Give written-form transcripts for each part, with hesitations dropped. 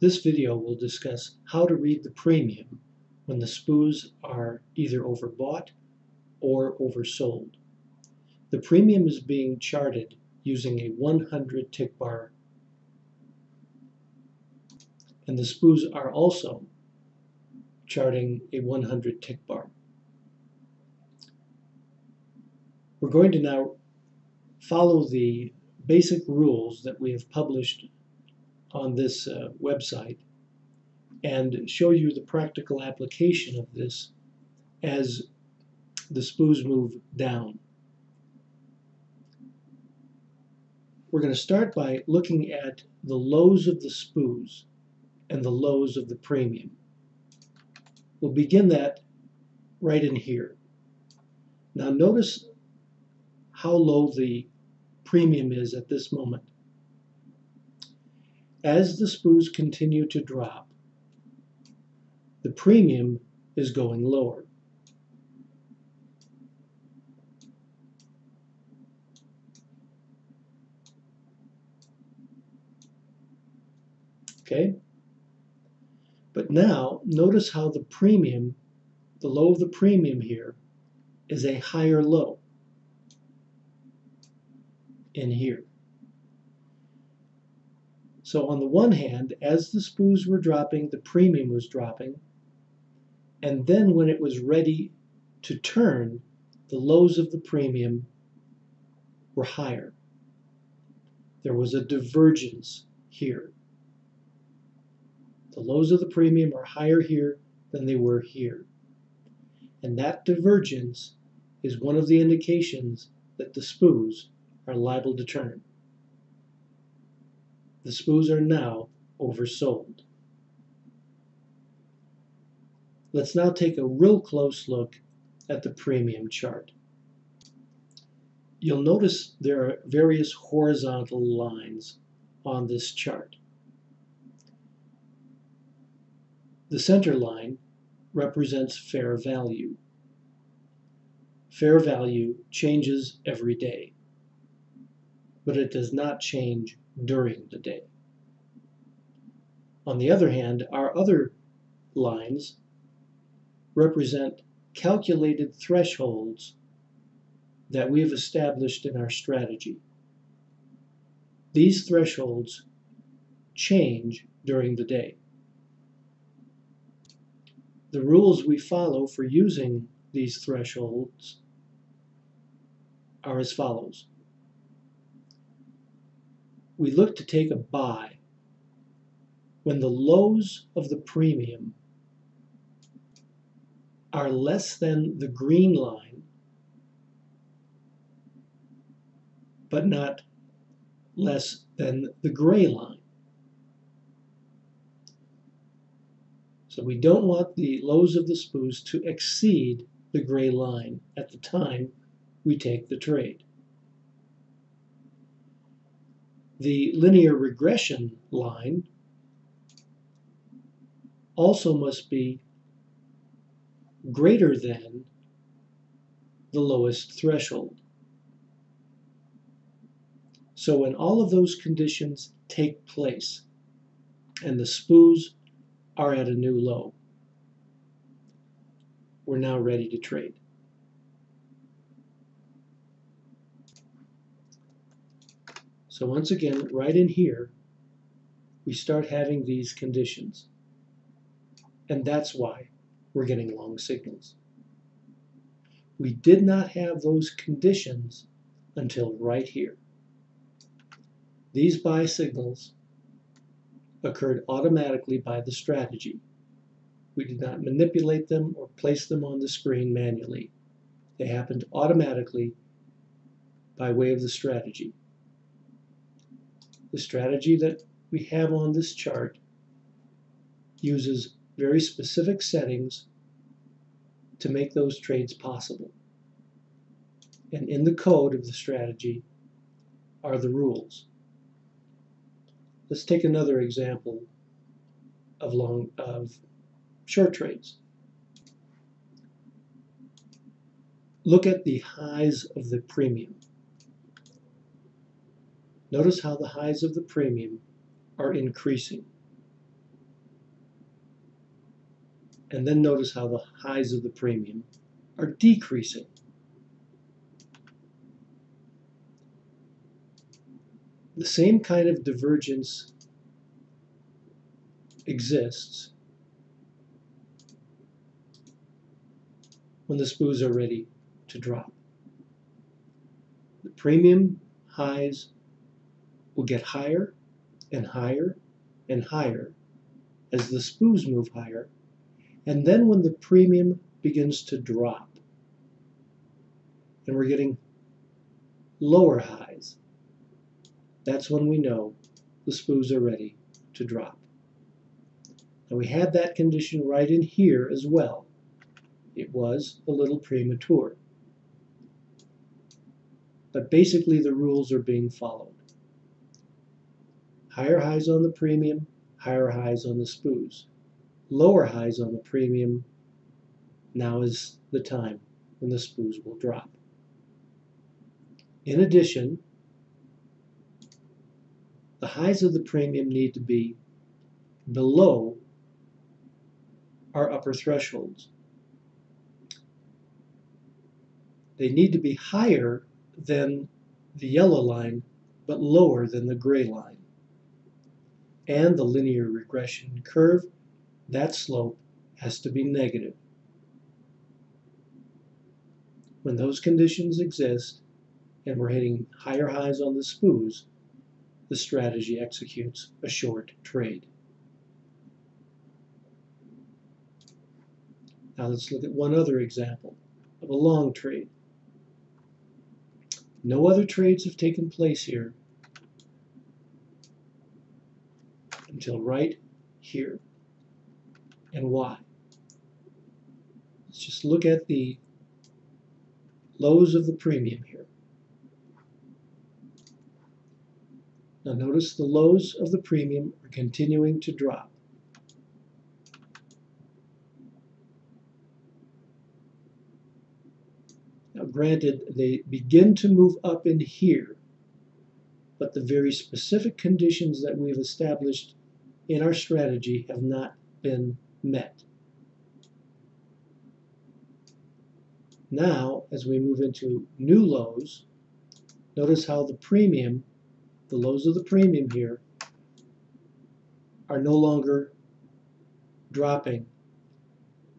This video will discuss how to read the premium when the Spoos are either overbought or oversold. The premium is being charted using a 100 tick bar, and the Spoos are also charting a 100 tick bar. We're going to now follow the basic rules that we have published on this website and show you the practical application of this as the Spoos move down. We're going to start by looking at the lows of the Spoos and the lows of the premium. We'll begin that right in here. Now notice how low the premium is at this moment. As the Spoos continue to drop, the premium is going lower. Okay? But now, notice how the premium, the low of the premium here, is a higher low in here. So on the one hand, as the Spoos were dropping, the premium was dropping, and then when it was ready to turn, the lows of the premium were higher. There was a divergence here. The lows of the premium are higher here than they were here. And that divergence is one of the indications that the Spoos are liable to turn. The Spoos are now oversold. Let's now take a real close look at the premium chart. You'll notice there are various horizontal lines on this chart. The center line represents fair value. Fair value changes every day, but it does not change during the day. On the other hand, our other lines represent calculated thresholds that we have established in our strategy. These thresholds change during the day. The rules we follow for using these thresholds are as follows. We look to take a buy when the lows of the premium are less than the green line, but not less than the gray line. So we don't want the lows of the Spoos to exceed the gray line at the time we take the trade. The linear regression line also must be greater than the lowest threshold. So when all of those conditions take place and the Spoos are at a new low, we're now ready to trade. So once again, right in here, we start having these conditions. And that's why we're getting long signals. We did not have those conditions until right here. These buy signals occurred automatically by the strategy. We did not manipulate them or place them on the screen manually. They happened automatically by way of the strategy. The strategy that we have on this chart uses very specific settings to make those trades possible. And in the code of the strategy are the rules. Let's take another example of short trades. Look at the highs of the premium. Notice how the highs of the premium are increasing. And then notice how the highs of the premium are decreasing. The same kind of divergence exists when the Spoos are ready to drop. The premium highs will get higher and higher and higher as the Spoos move higher, and then when the premium begins to drop and we're getting lower highs, that's when we know the Spoos are ready to drop. And we had that condition right in here as well. It was a little premature. But basically the rules are being followed. Higher highs on the premium, higher highs on the Spoos. Lower highs on the premium, now is the time when the Spoos will drop. In addition, the highs of the premium need to be below our upper thresholds. They need to be higher than the yellow line, but lower than the gray line. And the linear regression curve, that slope has to be negative. When those conditions exist and we're hitting higher highs on the Spoos, the strategy executes a short trade. Now let's look at one other example of a long trade. No other trades have taken place here until right here. And why? Let's just look at the lows of the premium here. Now notice the lows of the premium are continuing to drop. Now granted, they begin to move up in here, but the very specific conditions that we've established in our strategy have not been met. Now, as we move into new lows, notice how the premium, the lows of the premium here, are no longer dropping.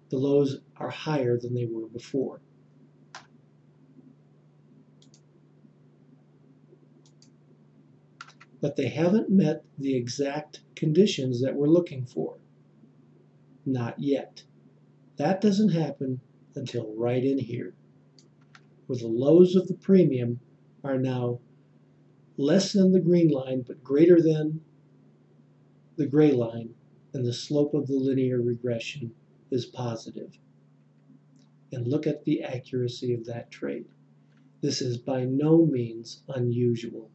The lows are higher than they were before. But they haven't met the exact conditions that we're looking for. Not yet. That doesn't happen until right in here, where the lows of the premium are now less than the green line, but greater than the gray line, and the slope of the linear regression is positive. And look at the accuracy of that trade. This is by no means unusual.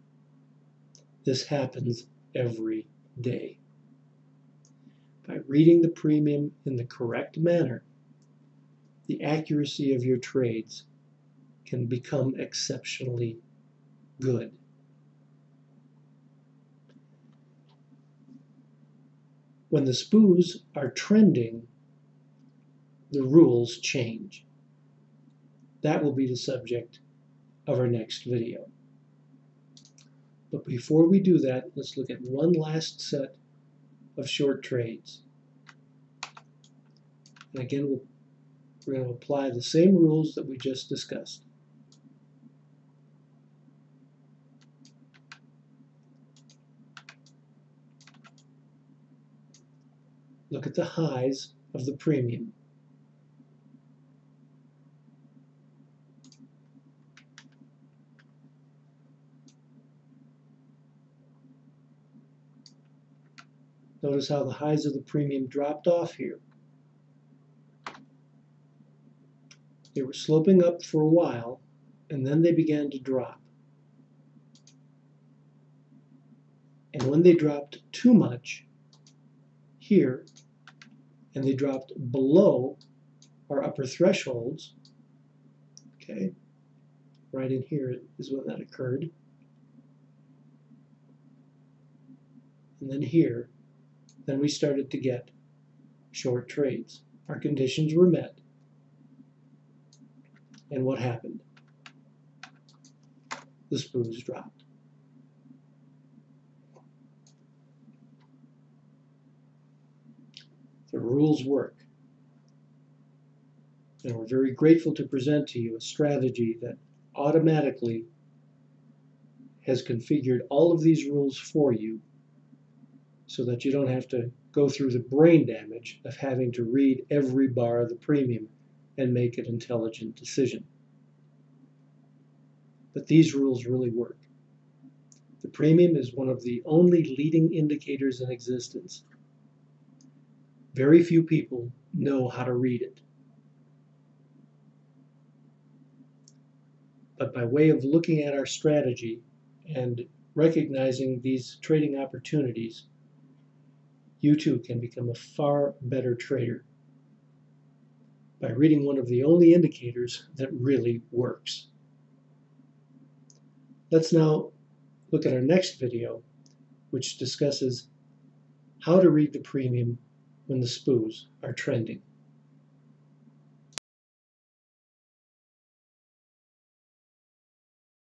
This happens every day. By reading the premium in the correct manner, the accuracy of your trades can become exceptionally good. When the Spoos are trending, the rules change. That will be the subject of our next video. But before we do that, let's look at one last set of short trades. And again, we're going to apply the same rules that we just discussed. Look at the highs of the premium. Notice how the highs of the premium dropped off here. They were sloping up for a while, and then they began to drop. And when they dropped too much here, and they dropped below our upper thresholds, okay, right in here is when that occurred, and then here, then we started to get short trades. Our conditions were met. And what happened? The Spoos dropped. The rules work. And we're very grateful to present to you a strategy that automatically has configured all of these rules for you so that you don't have to go through the brain damage of having to read every bar of the premium and make an intelligent decision. But these rules really work. The premium is one of the only leading indicators in existence. Very few people know how to read it. But by way of looking at our strategy and recognizing these trading opportunities, you too can become a far better trader by reading one of the only indicators that really works. Let's now look at our next video, which discusses how to read the premium when the Spoos are trending.